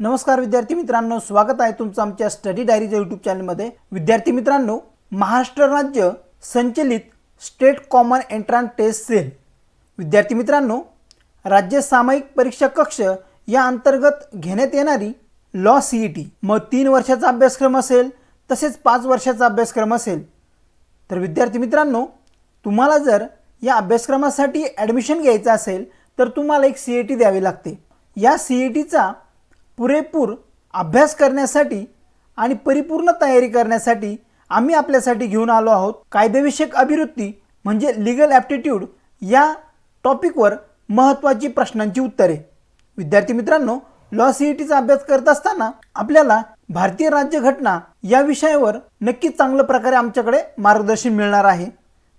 नमस्कार विद्यार्थी मित्रांनो, स्वागत आहे तुमचं आमच्या स्टडी डायरीच्या यूट्यूब चॅनलमध्ये। विद्यार्थी मित्रांनो, महाराष्ट्र राज्य संचलित state common entrance test cell विद्यार्थी मित्रांनो, राज्य सामायिक परीक्षा कक्ष या अंतर्गत घेण्यात येणारी लॉ सीईटी मग 3 वर्षाचा अभ्यासक्रम असेल तसेच 5 वर्षाचा अभ्यासक्रम असेल। तर विद्यार्थी मित्रांनो, तुम्हाला जर या अभ्यासक्रमासाठी ॲडमिशन घ्यायचं असेल तर तुम्हाला एक सीईटी द्यावी लागते। या सीईटीचा पुरेपूर अभ्यास करण्यासाठी आणि परिपूर्ण तयारी करण्यासाठी आम्ही आपल्यासाठी घेऊन आलो आहोत कायदेविषयक अभिवृत्ती म्हणजे लीगल ॲप्टिट्यूड या टॉपिकवर महत्त्वाची प्रश्नांची उत्तरे। विद्यार्थी मित्रांनो, लॉ सीईटीचा अभ्यास करत असताना आपल्याला भारतीय राज्यघटना या विषयावर नक्कीच चांगल्या प्रकारे आमच्याकडे मार्गदर्शन मिळणार आहे।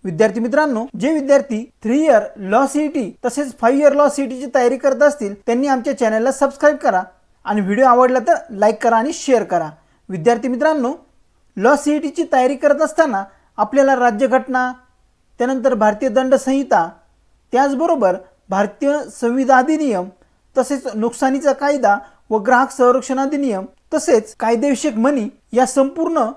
विद्यार्थी मित्रांनो, जे विद्यार्थी 3 इयर लॉ सीईटी तसेच 5 इयर लॉ सीईटीची तयारी करत असतील त्यांनी आमच्या चॅनलला सबस्क्राइब करा आणि व्हिडिओ आवडला तर लाईक करा आणि शेअर करा। विद्यार्थी मित्रांनो, लॉ सीईटीची तयारी करत असताना आपल्याला राज्यघटना, त्यानंतर भारतीय दंड संहिता, त्याचबरोबर भारतीय संविधान अधिनियम तसेच नुकसानीचा कायदा व ग्राहक संरक्षण अधिनियम तसेच कायदेविषयक मनी या संपूर्ण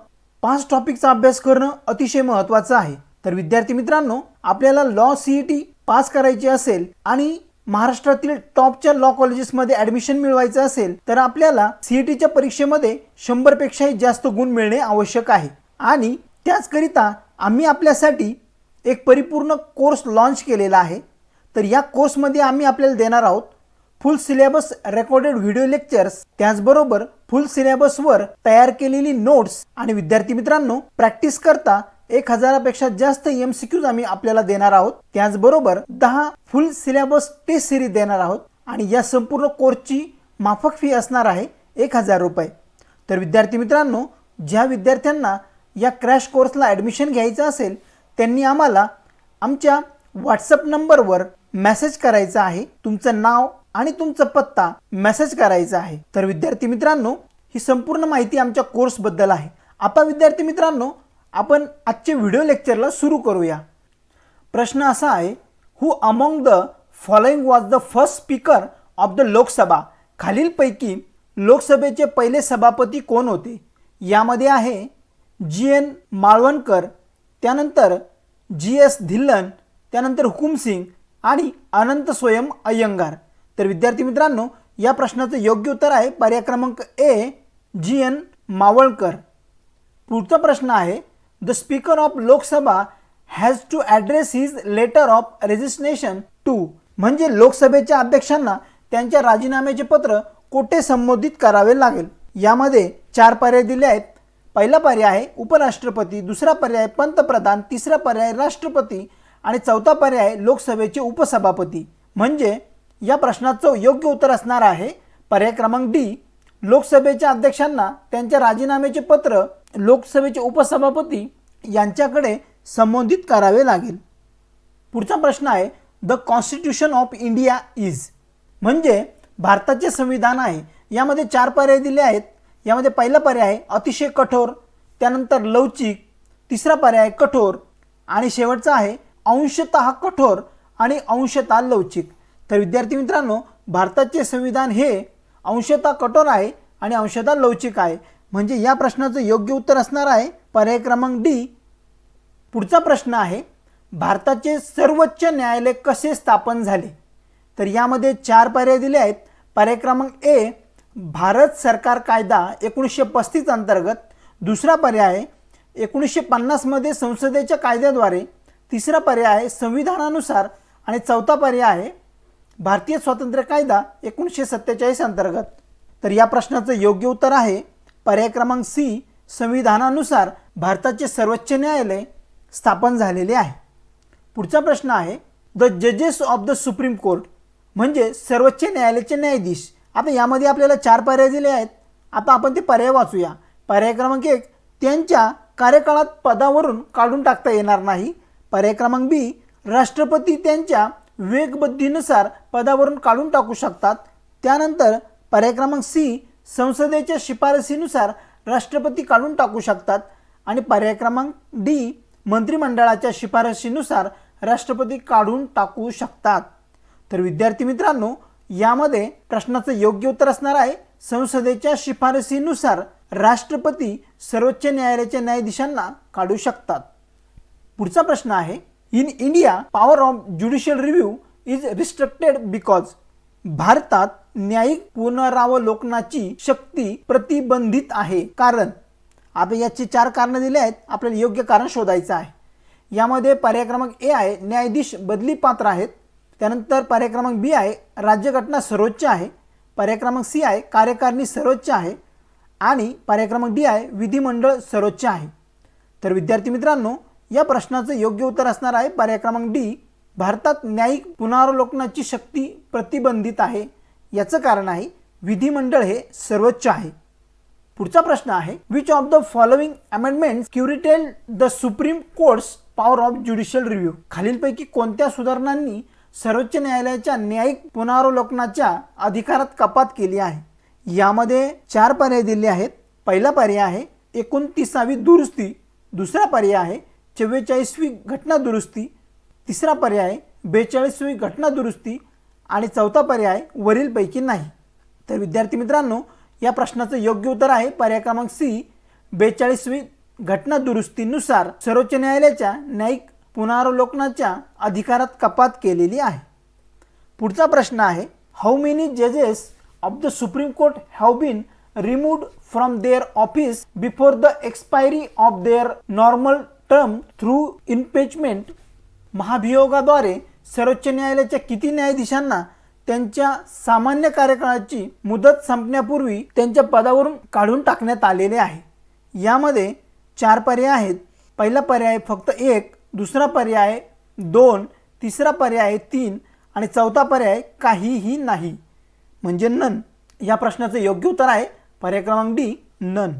5 टॉपिकचा अभ्यास करणं अतिशय महत्त्वाचं आहे। तर विद्यार्थी मित्रांनो, आपल्याला लॉ सीईटी पास करायची असेल आणि महाराष्ट्रातील टॉपच्या लॉ कॉलेजेसमध्ये ॲडमिशन मिळवायचं असेल तर आपल्याला सीईटीच्या परीक्षेमध्ये 100 पेक्षाही जास्त गुण मिळणे आवश्यक आहे। आणि त्याचकरिता आम्ही आपल्यासाठी एक परिपूर्ण कोर्स लॉन्च केलेला आहे। तर या कोर्समध्ये आम्ही आपल्याला देणार आहोत फुल सिलेबस रेकॉर्डेड व्हिडिओ लेक्चर्स, त्याचबरोबर फुल सिलेबसवर तयार केलेली नोट्स आणि विद्यार्थी मित्रांनो, प्रॅक्टिस करता 1000 पेक्षा जास्त MCQs आम्ही आपल्याला देणार आहोत। त्याचबरोबर 10 फुल सिलेबस टेस्ट सिरीज देणार आहोत आणि या संपूर्ण कोर्सची माफक फी असणार आहे 1000 रुपये। तर विद्यार्थी मित्रांनो, ज्या विद्यार्थ्यांना या क्रॅश कोर्सला ॲडमिशन घ्यायचं असेल त्यांनी आम्हाला आमच्या व्हॉट्सअप नंबरवर मेसेज करायचा आहे। तुमचं नाव आणि तुमचा पत्ता मेसेज करायचा आहे। तर विद्यार्थी मित्रांनो, ही संपूर्ण माहिती आमच्या कोर्सबद्दल आहे। आता विद्यार्थी मित्रांनो, आपण आजचे व्हिडिओ लेक्चरला सुरू करूया। प्रश्न असा आहे, who among the following was the first speaker of the Lok Sabha? खालीलपैकी लोकसभेचे पहिले सभापती कोण होते? यामध्ये आहे GN माळवणकर, त्यानंतर GS धिल्लन, त्यानंतर हुकुमसिंग आणि अनंत स्वयं अय्यंगार। तर विद्यार्थी मित्रांनो, या प्रश्नाचं योग्य उत्तर आहे पर्याय क्रमांक A GN मावळकर। पुढचा प्रश्न आहे, the speaker of Lok Sabha has to address his letter of resignation to, म्हणजे लोकसभेच्या अध्यक्षांना त्यांच्या राजीनाम्याचे पत्र कोठे संबोधित करावे लागेल? यामध्ये 4 पर्याय दिले आहेत। पहिला पर्याय आहे उपराष्ट्रपती, दुसरा पर्याय पंतप्रधान, तिसरा पर्याय राष्ट्रपती आणि चौथा पर्याय लोकसभेचे उपसभापती। म्हणजे या प्रश्नाचं योग्य उत्तर असणार आहे पर्याय क्रमांक D, लोकसभेच्या अध्यक्षांना त्यांच्या राजीनाम्याचे पत्र लोकसभेचे उपसभापती यांच्याकडे संबोधित करावे लागेल। पुढचा प्रश्न आहे, the constitution of India is, म्हणजे भारताचे संविधान आहे। यामध्ये 4 पर्याय दिले आहेत। यामध्ये पहिला पर्याय आहे अतिशय कठोर, त्यानंतर लवचिक, तिसरा पर्याय कठोर आणि शेवटचा आहे अंशतः कठोर आणि अंशतः लवचिक। तर विद्यार्थी मित्रांनो, भारताचे संविधान हे अंशतः कठोर आहे आणि अंशतः लवचिक आहे। म्हणजे या प्रश्नाचं योग्य उत्तर असणार आहे पर्याय क्रमांक D। पुढचा प्रश्न आहे, भारताचे सर्वोच्च न्यायालय कसे स्थापन झाले? तर यामध्ये 4 पर्याय दिले आहेत। पर्याय क्रमांक A भारत सरकार कायदा 1935 अंतर्गत, दुसरा पर्याय आहे 1950 मध्ये संसदेच्या कायद्याद्वारे, तिसरा पर्याय आहे संविधानानुसार आणि चौथा पर्याय आहे भारतीय स्वातंत्र्य कायदा 1947 अंतर्गत। तर या प्रश्नाचं योग्य उत्तर आहे पर्याय क्रमांक C संविधानानुसार भारताचे सर्वोच्च न्यायालय स्थापन झालेले आहे। पुढचा प्रश्न आहे, द जजेस ऑफ द सुप्रीम कोर्ट, म्हणजे सर्वोच्च न्यायालयाचे न्यायाधीश। आता यामध्ये आपल्याला 4 पर्याय दिले आहेत। आता आपण ते पर्याय वाचूया। पर्याय क्रमांक 1, त्यांच्या कार्यकाळात पदावरून काढून टाकता येणार नाही। पर्याय क्रमांक B, राष्ट्रपती त्यांच्या विवेकबुद्धीनुसार पदावरून काढून टाकू शकतात। त्यानंतर पर्याय क्रमांक C, संसदेच्या शिफारसीनुसार राष्ट्रपती काढून टाकू शकतात आणि पर्याय क्रमांक D, मंत्रिमंडळाच्या शिफारसीनुसार राष्ट्रपती काढून टाकू शकतात। तर विद्यार्थी मित्रांनो, यामध्ये प्रश्नाचं योग्य उत्तर असणार आहे संसदेच्या शिफारसीनुसार राष्ट्रपती सर्वोच्च न्यायालयाच्या न्यायाधीशांना काढू शकतात. पुढचा प्रश्न आहे, in India power of judicial review is restricted because. भारतात न्यायिक पुनरावलोकनाची शक्ती प्रतिबंधित आहे कारण. आता याची 4 कारणं दिली आहेत, आपल्याला योग्य कारण शोधायचं आहे. यामध्ये पर्याय क्रमांक ए आहे न्यायाधीश बदली पात्र आहेत. त्यानंतर पर्याय क्रमांक बी आहे राज्यघटना सर्वोच्च आहे. पर्याय क्रमांक सी आहे कार्यकारिणी सर्वोच्च आहे आणि पर्याय क्रमांक डी आहे विधिमंडळ सर्वोच्च आहे. तर विद्यार्थी मित्रांनो, या प्रश्नाचं योग्य उत्तर असणार आहे पर्याय क्रमांक डी. भारतात न्यायिक पुनरावलोकनाची शक्ती प्रतिबंधित आहे. याचं कारण आहे विधिमंडळ हे सर्वोच्च आहे. पुढचा प्रश्न आहे, which of the following amendments curtailed the supreme court's power of judicial review. खालीलपैकी कोणत्या सुधारणांनी सर्वोच्च न्यायालयाच्या न्यायिक पुनरावलोकनाच्या अधिकारात कपात केली आहे. यामध्ये 4 पर्याय दिले आहेत. पहिला पर्याय आहे 29वी दुरुस्ती. दुसरा पर्याय आहे 44वी घटना दुरुस्ती. तिसरा पर्याय आहे 42वी घटना दुरुस्ती आणि चौथा पर्याय वरीलपैकी नाही. तर विद्यार्थी मित्रांनो, या प्रश्नाचं योग्य उत्तर आहे पर्याय क्रमांक सी. 42वी घटना दुरुस्तीनुसार सर्वोच्च न्यायालयाच्या न्यायिक पुनरावलोकनाच्या अधिकारात कपात केलेली आहे. पुढचा प्रश्न आहे, हाऊ मेनी जजेस of the supreme court have been removed from their office before the expiry of their normal term through impeachment. महाभियोगाद्वारे सर्वोच्च न्यायालयाच्या किती न्यायाधीशांना त्यांच्या सामान्य कार्यकाळाची मुदत संपण्यापूर्वी त्यांच्या पदावरून काढून टाकण्यात आलेले आहे. यामध्ये 4 पर्याय आहेत. पहिला पर्याय फक्त 1, दुसरा पर्याय 2, तिसरा पर्याय 3 आणि चौथा पर्याय काहीही नाही म्हणजे नन. या प्रश्नाचं योग्य उत्तर आहे पर्याय क्रमांक डी नन.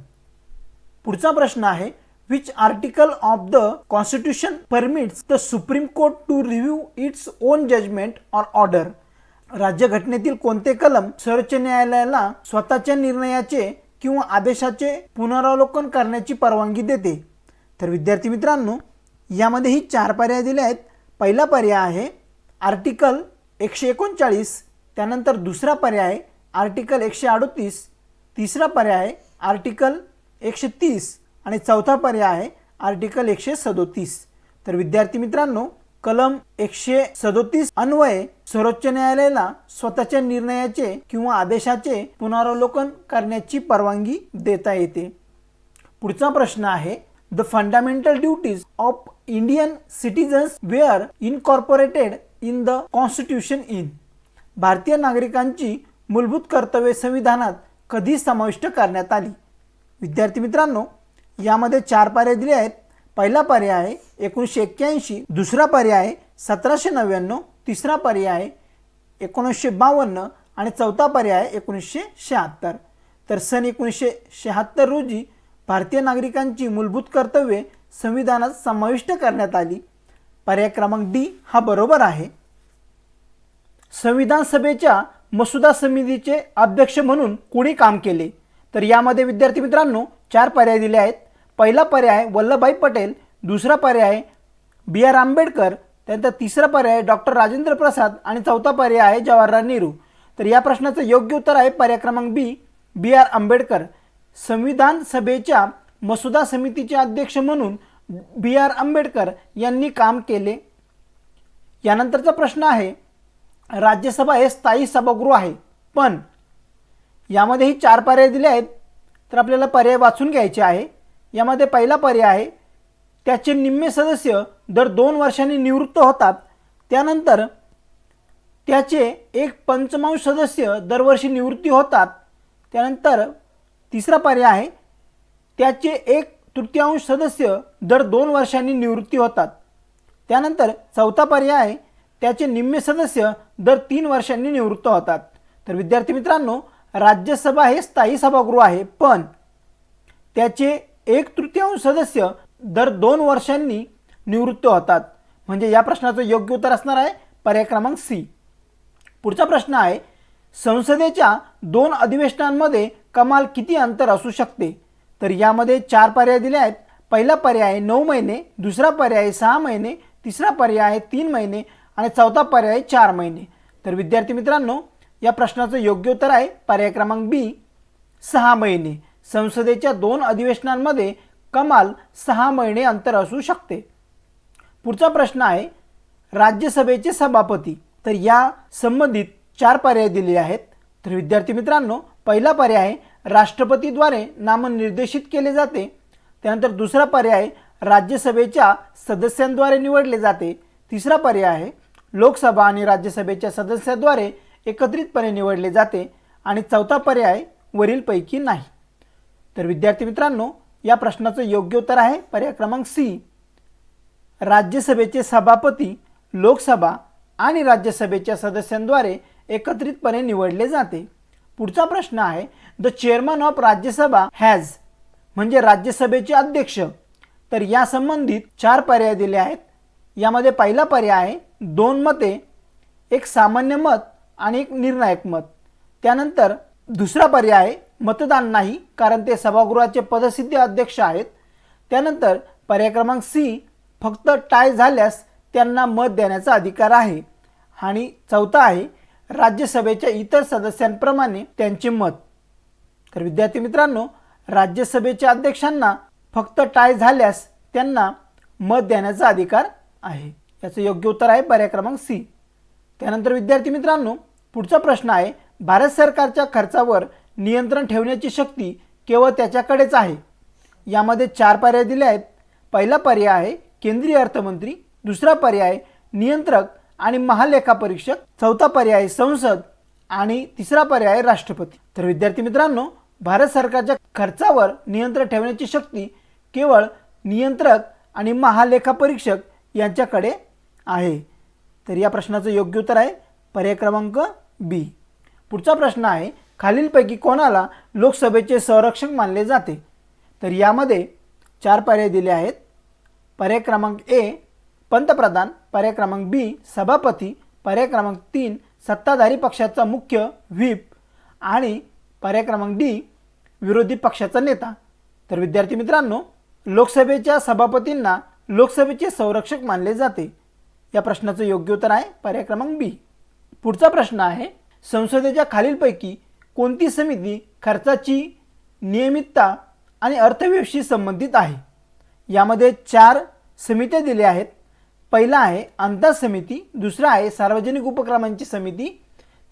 पुढचा प्रश्न आहे, which article of the constitution permits the supreme court to review its own judgment or order. राज्यघटनेतील कोणते कलम सर्वोच्च न्यायालयाला स्वतःच्या निर्णयाचे किंवा आदेशाचे पुनरावलोकन करण्याची परवानगी देते. तर विद्यार्थी मित्रांनो, यामध्ये ही 4 पर्याय दिले आहेत. पहिला पर्याय आहे आर्टिकल 139. त्यानंतर दुसरा पर्याय आर्टिकल 138. तिसरा पर्याय आर्टिकल 130 आणि चौथा पर्याय आहे आर्टिकल 137. तर विद्यार्थी मित्रांनो, कलम 137 अन्वये सर्वोच्च न्यायालयाला स्वतःच्या निर्णयाचे किंवा आदेशाचे पुनरावलोकन करण्याची परवानगी देता येते. पुढचा प्रश्न आहे, the fundamental duties of Indian citizens were incorporated in the constitution in. भारतीय नागरिकांची मूलभूत कर्तव्ये संविधानात कधी समाविष्ट करण्यात आली. विद्यार्थी मित्रांनो, यामध्ये 4 पर्याय दिले आहेत. पहिला पर्याय आहे 1981, दुसरा पर्याय 1799, तिसरा पर्याय 1952 आणि चौथा पर्याय 1976. तर सन 1976 रोजी भारतीय नागरिकांची मूलभूत कर्तव्ये संविधानात समाविष्ट करण्यात आली. पर्याय क्रमांक डी हा बरोबर आहे. संविधान सभेच्या मसुदा समितीचे अध्यक्ष म्हणून कोणी काम केले. तर यामध्ये विद्यार्थी मित्रांनो 4 पर्याय दिले आहेत. पहिला पर्याय वल्लभभाई पटेल, दुसरा पर्याय B.R. आंबेडकर, त्यानंतर तिसरा पर्याय डॉक्टर राजेंद्र प्रसाद आणि चौथा पर्याय आहे जवाहरलाल नेहरू. तर या प्रश्नाचं योग्य उत्तर आहे पर्याय क्रमांक बी B.R. आंबेडकर. संविधान सभेच्या मसुदा समितीचे अध्यक्ष म्हणून B.R. आंबेडकर यांनी काम केले. यानंतरचा प्रश्न आहे, राज्यसभा हे स्थायी सभागृह आहे पण यामध्येही 4 पर्याय दिले आहेत. तर आपल्याला पर्याय वाचून घ्यायचे आहे. यामध्ये पहिला पर्याय आहे त्याचे निम्मे सदस्य दर 2 वर्षांनी निवृत्त होतात. त्यानंतर त्याचे 1/5 सदस्य दरवर्षी निवृत्ती होतात. त्यानंतर तिसरा पर्याय आहे त्याचे 1/3 सदस्य दर 2 वर्षांनी निवृत्ती होतात. त्यानंतर चौथा पर्याय आहे त्याचे निम्मे सदस्य दर 3 वर्षांनी निवृत्त होतात. तर विद्यार्थी मित्रांनो, राज्यसभा हे स्थायी सभागृह आहे पण त्याचे 1/3 सदस्य दर 2 वर्षांनी निवृत्त होतात म्हणजे या प्रश्नाचं योग्य उत्तर असणार आहे पर्याय क्रमांक सी. पुढचा प्रश्न आहे, संसदेच्या 2 अधिवेशनांमध्ये कमाल किती अंतर असू शकते. तर यामध्ये 4 पर्याय दिले आहेत. पहिला पर्याय 9 महिने, दुसरा पर्याय 6 महिने, तिसरा पर्याय 3 महिने आणि चौथा पर्याय 4 महिने. तर विद्यार्थी मित्रांनो, या प्रश्नाचं योग्य उत्तर आहे पर्याय क्रमांक बी 6 महिने. संसदेच्या 2 अधिवेशनांमध्ये कमाल 6 महिने अंतर असू शकते. पुढचा प्रश्न आहे राज्यसभेचे सभापती. तर या संबंधित 4 पर्याय दिले आहेत. तर विद्यार्थी मित्रांनो, पहिला पर्याय आहे राष्ट्रपतीद्वारे नामनिर्देशित केले जाते. त्यानंतर दुसरा पर्याय राज्यसभेच्या सदस्यांद्वारे निवडले जाते. तिसरा पर्याय आहे लोकसभा आणि राज्यसभेच्या सदस्यांद्वारे एकत्रितपणे निवडले जाते. आणि चौथा पर्याय वरीलपैकी नाही. तर विद्यार्थी मित्रांनो, या प्रश्नाचं योग्य उत्तर आहे पर्याय क्रमांक सी. राज्यसभेचे सभापती लोकसभा आणि राज्यसभेच्या सदस्यांद्वारे एकत्रितपणे निवडले जाते. पुढचा प्रश्न आहे the chairman of Rajya Sabha has म्हणजे राज्यसभेचे अध्यक्ष. तर या संबंधित 4 पर्याय दिले आहेत. यामध्ये पहिला पर्याय आहे 2 मते, एक सामान्य मत आणि एक निर्णायक मत. त्यानंतर दुसरा पर्याय आहे मतदान नाही, कारण ते सभागृहाचे पदसिद्ध अध्यक्ष आहेत. त्यानंतर पर्याय क्रमांक सी फक्त टाय झाल्यास त्यांना मत देण्याचा अधिकार आहे. आणि चौथा आहे राज्यसभेच्या इतर सदस्यांप्रमाणे त्यांचे मत. तर विद्यार्थी मित्रांनो, राज्यसभेच्या अध्यक्षांना फक्त टाय झाल्यास त्यांना मत देण्याचा अधिकार आहे. याचं योग्य उत्तर आहे पर्याय क्रमांक सी. त्यानंतर विद्यार्थी मित्रांनो, पुढचा प्रश्न आहे भारत सरकारच्या खर्चावर नियंत्रण ठेवण्याची शक्ती केवळ त्याच्याकडेच आहे. यामध्ये 4 पर्याय दिले आहेत. पहिला पर्याय आहे केंद्रीय अर्थमंत्री. दुसरा पर्याय नियंत्रक आणि महालेखापरीक्षक. चौथा पर्याय संसद आणि तिसरा पर्याय राष्ट्रपती. तर विद्यार्थी मित्रांनो, भारत सरकारच्या खर्चावर नियंत्रण ठेवण्याची शक्ती केवळ नियंत्रक आणि महालेखापरीक्षक यांच्याकडे आहे. तर या प्रश्नाचं योग्य उत्तर आहे पर्याय क्रमांक बी. पुढचा प्रश्न आहे खालीलपैकी कोणाला लोकसभेचे संरक्षक मानले जाते. तर यामध्ये 4 पर्याय दिले आहेत. पर्याय क्रमांक ए पंतप्रधान, पर्याय क्रमांक बी सभापती, पर्याय क्रमांक 3 सत्ताधारी पक्षाचा मुख्य व्हीप आणि पर्याय क्रमांक डी विरोधी पक्षाचा नेता. तर विद्यार्थी मित्रांनो, लोकसभेच्या सभापतींना लोकसभेचे संरक्षक मानले जाते. या प्रश्नाचं योग्य उत्तर आहे पर्याय क्रमांक बी. पुढचा प्रश्न आहे संसदेच्या खालीलपैकी कोणती समिती खर्चाची नियमितता आणि अर्थव्यवस्थेशी संबंधित आहे. यामध्ये 4 समित्या दिल्या आहेत. पहिला आहे अंदाज समिती, दुसरा आहे सार्वजनिक उपक्रमांची समिती,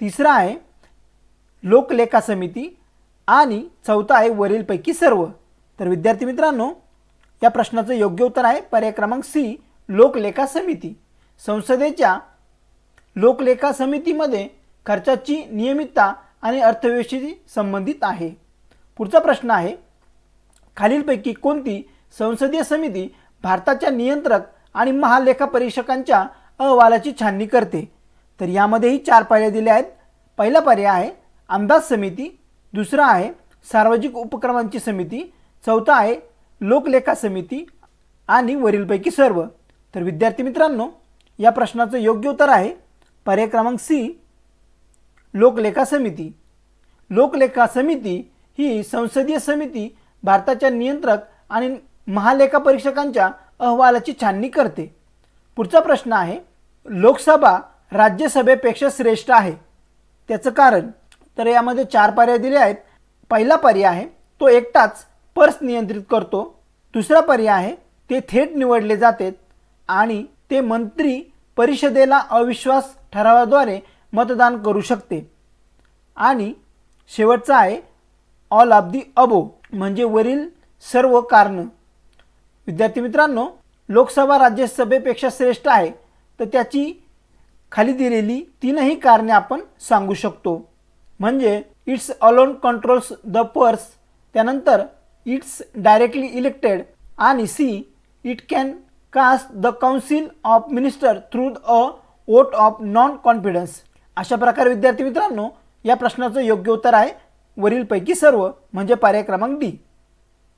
तिसरा आहे लोकलेखा समिती आणि चौथा आहे वरीलपैकी सर्व. तर विद्यार्थी मित्रांनो, या प्रश्नाचं योग्य उत्तर आहे पर्याय क्रमांक सी लोकलेखा समिती. संसदेच्या लोकलेखा समितीमध्ये खर्चाची नियमितता आणि अर्थव्यवस्थेशी संबंधित आहे. पुढचा प्रश्न आहे खालीलपैकी कोणती संसदीय समिती भारताच्या नियंत्रक आणि महालेखापरीक्षकांच्या अहवालाची छाननी करते. तर यामध्येही 4 पर्याय दिले आहेत. पहिला पर्याय आहे अंदाज समिती, दुसरा आहे सार्वजनिक उपक्रमांची समिती, चौथा आहे लोकलेखा समिती आणि वरीलपैकी सर्व. तर विद्यार्थी मित्रांनो, या प्रश्नाचं योग्य उत्तर आहे पर्याय क्रमांक सी लोकलेखा समिती. लोकलेखा समिती ही संसदीय समिती भारताच्या नियंत्रक आणि महालेखापरीक्षकांच्या अहवालाची छाननी करते. पुढचा प्रश्न आहे लोकसभा राज्यसभेपेक्षा श्रेष्ठ आहे, त्याचं कारण. तर यामध्ये 4 पर्याय दिले आहेत. पहिला पर्याय आहे तो एकटाच पर्स नियंत्रित करतो, दुसरा पर्याय आहे ते थेट निवडले जातात आणि ते मंत्री परिषदेला अविश्वास ठरावाद्वारे मतदान करू शकते, आणि शेवटचा आहे ऑल ऑफ दी अबो म्हणजे वरील सर्व कारण. विद्यार्थी मित्रांनो, लोकसभा राज्यसभेपेक्षा श्रेष्ठ आहे तर त्याची खाली दिलेली 3ही कारणे आपण सांगू शकतो. म्हणजे it's alone controls the purse, त्यानंतर इट्स डायरेक्टली इलेक्टेड आणि see it can cast the council of minister through a vote of non confidence. अशा प्रकारे विद्यार्थी मित्रांनो, या प्रश्नाचं योग्य उत्तर आहे वरीलपैकी सर्व म्हणजे पर्याय क्रमांक डी.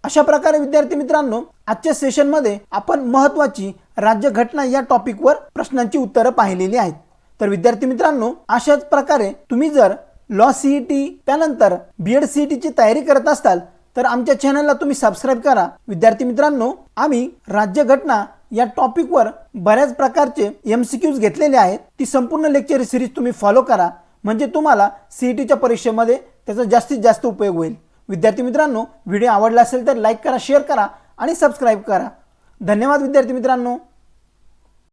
अशा प्रकारे विद्यार्थी मित्रांनो, आजच्या सेशनमध्ये आपण महत्त्वाची राज्यघटना या टॉपिकवर प्रश्नांची उत्तरं पाहिलेली आहेत. तर विद्यार्थी मित्रांनो, अशाच प्रकारे तुम्ही जर लॉ सीईटी त्यानंतर बीएड सीईटीची तयारी करत असाल तर आमच्या चॅनलला तुम्ही सबस्क्राईब करा. विद्यार्थी मित्रांनो, आम्ही राज्यघटना या टॉपिकवर बऱ्याच प्रकारचे MCQs घेतलेले आहेत. ती संपूर्ण लेक्चर सिरीज तुम्ही फॉलो करा, म्हणजे तुम्हाला सीईटीच्या परीक्षेमध्ये त्याचा जास्तीत जास्त उपयोग होईल. विद्यार्थी मित्रांनो, व्हिडिओ आवडला असेल तर लाईक करा, शेअर करा आणि सबस्क्राईब करा. धन्यवाद विद्यार्थी मित्रांनो.